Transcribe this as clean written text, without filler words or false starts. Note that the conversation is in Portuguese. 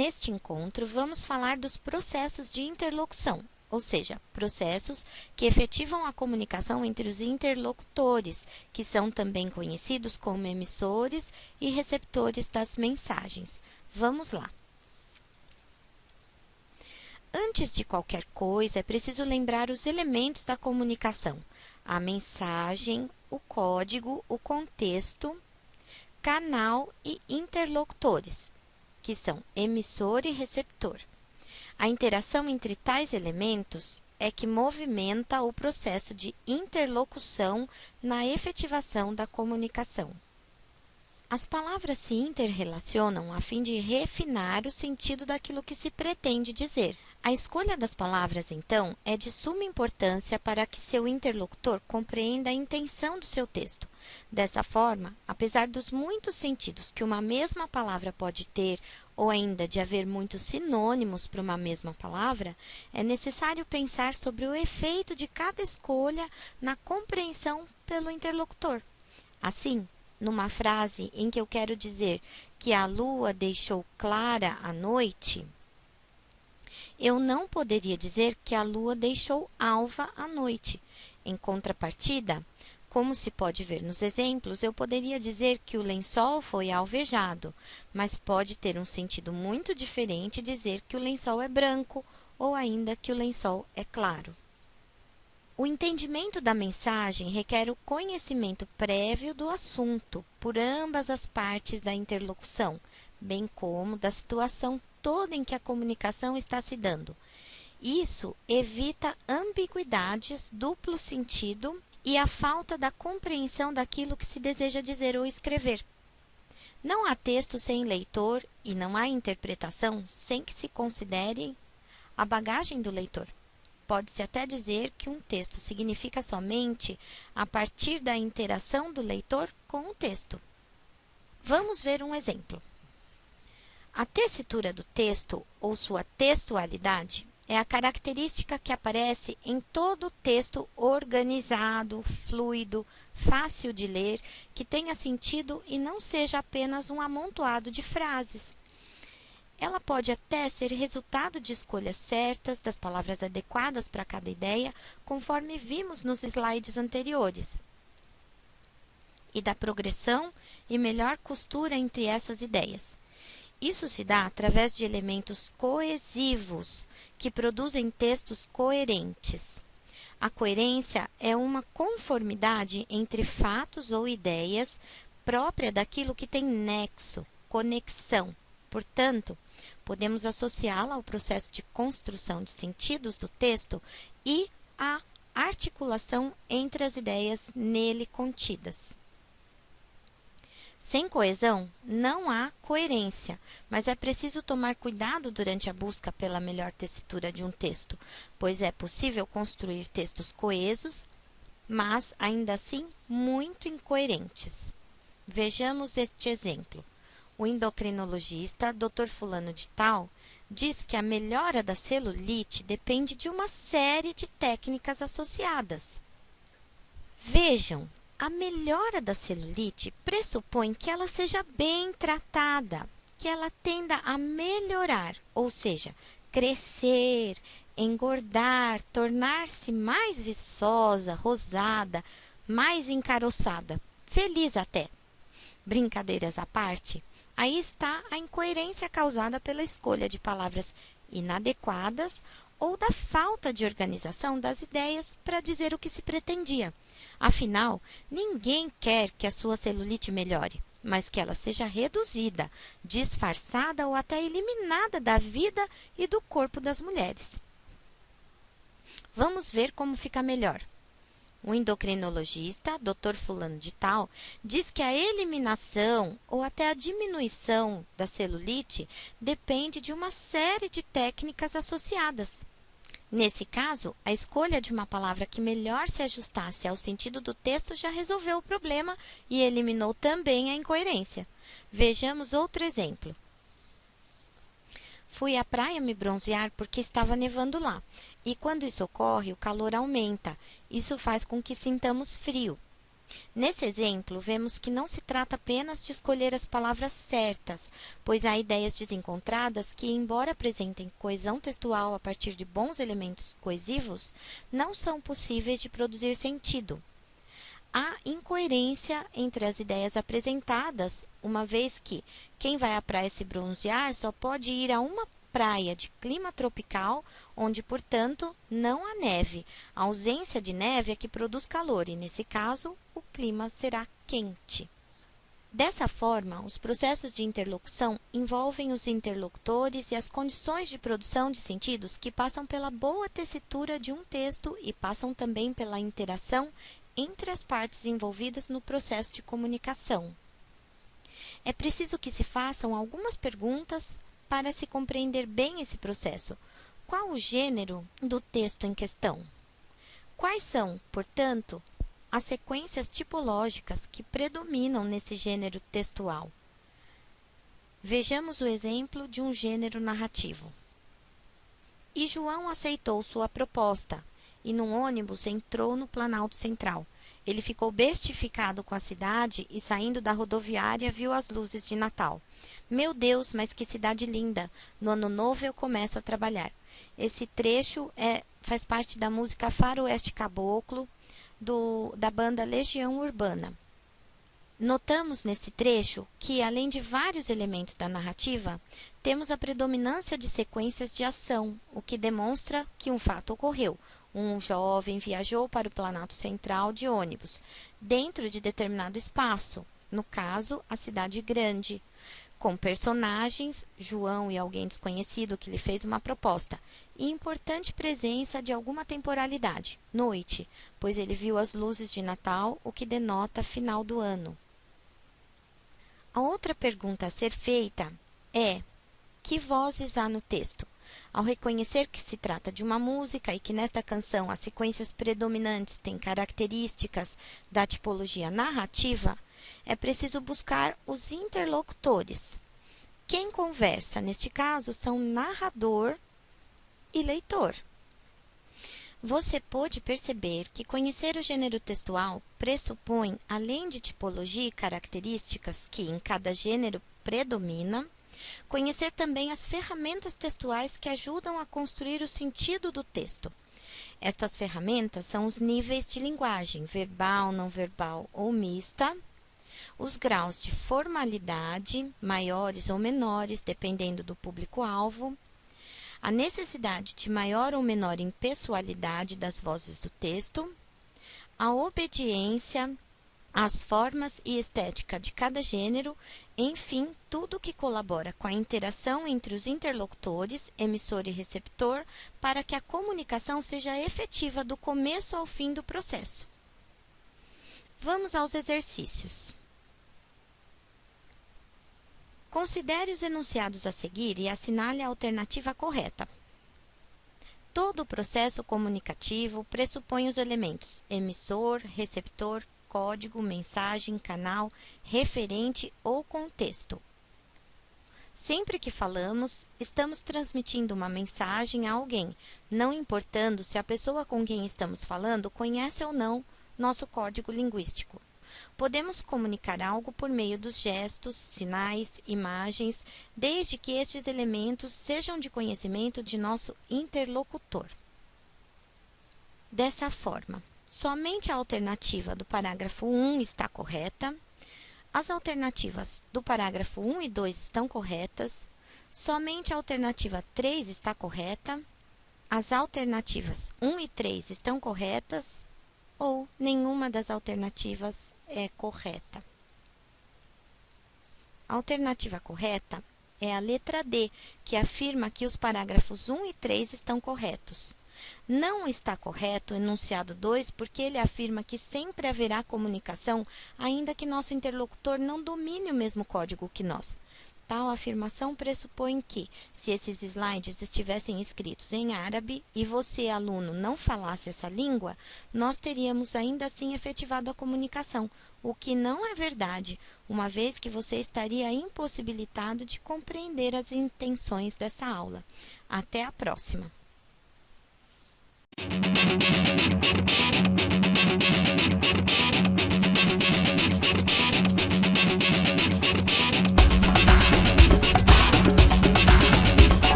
Neste encontro, vamos falar dos processos de interlocução, ou seja, processos que efetivam a comunicação entre os interlocutores, que são também conhecidos como emissores e receptores das mensagens. Vamos lá. Antes de qualquer coisa, é preciso lembrar os elementos da comunicação: a mensagem, o código, o contexto, canal e interlocutores, que são emissor e receptor. A interação entre tais elementos é que movimenta o processo de interlocução na efetivação da comunicação. As palavras se interrelacionam a fim de refinar o sentido daquilo que se pretende dizer. A escolha das palavras, então, é de suma importância para que seu interlocutor compreenda a intenção do seu texto. Dessa forma, apesar dos muitos sentidos que uma mesma palavra pode ter, ou ainda de haver muitos sinônimos para uma mesma palavra, é necessário pensar sobre o efeito de cada escolha na compreensão pelo interlocutor. Assim, numa frase em que eu quero dizer que a lua deixou clara a noite, eu não poderia dizer que a lua deixou alva a noite. Em contrapartida, como se pode ver nos exemplos, eu poderia dizer que o lençol foi alvejado, mas pode ter um sentido muito diferente dizer que o lençol é branco ou ainda que o lençol é claro. O entendimento da mensagem requer o conhecimento prévio do assunto por ambas as partes da interlocução, bem como da situação toda em que a comunicação está se dando. Isso evita ambiguidades, duplo sentido e a falta da compreensão daquilo que se deseja dizer ou escrever. Não há texto sem leitor e não há interpretação sem que se considere a bagagem do leitor. Pode-se até dizer que um texto significa somente a partir da interação do leitor com o texto. Vamos ver um exemplo. A tessitura do texto, ou sua textualidade, é a característica que aparece em todo texto organizado, fluido, fácil de ler, que tenha sentido e não seja apenas um amontoado de frases. Ela pode até ser resultado de escolhas certas, das palavras adequadas para cada ideia, conforme vimos nos slides anteriores, e da progressão e melhor costura entre essas ideias. Isso se dá através de elementos coesivos, que produzem textos coerentes. A coerência é uma conformidade entre fatos ou ideias própria daquilo que tem nexo, conexão. Portanto, podemos associá-la ao processo de construção de sentidos do texto e à articulação entre as ideias nele contidas. Sem coesão, não há coerência, mas é preciso tomar cuidado durante a busca pela melhor tessitura de um texto, pois é possível construir textos coesos, mas ainda assim muito incoerentes. Vejamos este exemplo. O endocrinologista, Dr. Fulano de Tal, diz que a melhora da celulite depende de uma série de técnicas associadas. Vejam, a melhora da celulite pressupõe que ela seja bem tratada, que ela tenda a melhorar, ou seja, crescer, engordar, tornar-se mais viçosa, rosada, mais encaroçada, feliz até. Brincadeiras à parte, aí está a incoerência causada pela escolha de palavras inadequadas ou da falta de organização das ideias para dizer o que se pretendia. Afinal, ninguém quer que a sua celulite melhore, mas que ela seja reduzida, disfarçada ou até eliminada da vida e do corpo das mulheres. Vamos ver como fica melhor. O endocrinologista, Dr. Fulano de Tal, diz que a eliminação ou até a diminuição da celulite depende de uma série de técnicas associadas. Nesse caso, a escolha de uma palavra que melhor se ajustasse ao sentido do texto já resolveu o problema e eliminou também a incoerência. Vejamos outro exemplo. Fui à praia me bronzear porque estava nevando lá. E quando isso ocorre, o calor aumenta. Isso faz com que sintamos frio. Nesse exemplo, vemos que não se trata apenas de escolher as palavras certas, pois há ideias desencontradas que, embora apresentem coesão textual a partir de bons elementos coesivos, não são possíveis de produzir sentido. Há incoerência entre as ideias apresentadas, uma vez que quem vai à praia se bronzear só pode ir a uma praia de clima tropical, onde, portanto, não há neve. A ausência de neve é que produz calor e, nesse caso, o clima será quente. Dessa forma, os processos de interlocução envolvem os interlocutores e as condições de produção de sentidos que passam pela boa tessitura de um texto e passam também pela interação entre as partes envolvidas no processo de comunicação. É preciso que se façam algumas perguntas para se compreender bem esse processo. Qual o gênero do texto em questão? Quais são, portanto, as sequências tipológicas que predominam nesse gênero textual? Vejamos o exemplo de um gênero narrativo. E João aceitou sua proposta, e num ônibus entrou no Planalto Central. Ele ficou bestificado com a cidade e, saindo da rodoviária, viu as luzes de Natal. Meu Deus, mas que cidade linda! No ano novo eu começo a trabalhar. Esse trecho faz parte da música Faroeste Caboclo, da banda Legião Urbana. Notamos nesse trecho que, além de vários elementos da narrativa, temos a predominância de sequências de ação, o que demonstra que um fato ocorreu. Um jovem viajou para o Planalto Central de ônibus, dentro de determinado espaço, no caso, a cidade grande, com personagens, João e alguém desconhecido que lhe fez uma proposta, e importante presença de alguma temporalidade, noite, pois ele viu as luzes de Natal, o que denota final do ano. A outra pergunta a ser feita é: que vozes há no texto? Ao reconhecer que se trata de uma música e que nesta canção as sequências predominantes têm características da tipologia narrativa, é preciso buscar os interlocutores. Quem conversa, neste caso, são narrador e leitor. Você pôde perceber que conhecer o gênero textual pressupõe, além de tipologia e características que em cada gênero predomina, conhecer também as ferramentas textuais que ajudam a construir o sentido do texto. Estas ferramentas são os níveis de linguagem, verbal, não verbal ou mista, os graus de formalidade, maiores ou menores, dependendo do público-alvo, a necessidade de maior ou menor impessoalidade das vozes do texto, a obediência às formas e estética de cada gênero, enfim, tudo que colabora com a interação entre os interlocutores, emissor e receptor, para que a comunicação seja efetiva do começo ao fim do processo. Vamos aos exercícios. Considere os enunciados a seguir e assinale a alternativa correta. Todo o processo comunicativo pressupõe os elementos emissor, receptor, código, mensagem, canal, referente ou contexto. Sempre que falamos, estamos transmitindo uma mensagem a alguém, não importando se a pessoa com quem estamos falando conhece ou não nosso código linguístico. Podemos comunicar algo por meio dos gestos, sinais, imagens, desde que estes elementos sejam de conhecimento de nosso interlocutor. Dessa forma, somente a alternativa do parágrafo 1 está correta, as alternativas do parágrafo 1 e 2 estão corretas, somente a alternativa 3 está correta, as alternativas 1 e 3 estão corretas ou nenhuma das alternativas é correta. A alternativa correta é a letra D, que afirma que os parágrafos 1 e 3 estão corretos. Não está correto o enunciado 2, porque ele afirma que sempre haverá comunicação, ainda que nosso interlocutor não domine o mesmo código que nós. Tal afirmação pressupõe que, se esses slides estivessem escritos em árabe e você, aluno, não falasse essa língua, nós teríamos ainda assim efetivado a comunicação, o que não é verdade, uma vez que você estaria impossibilitado de compreender as intenções dessa aula. Até a próxima!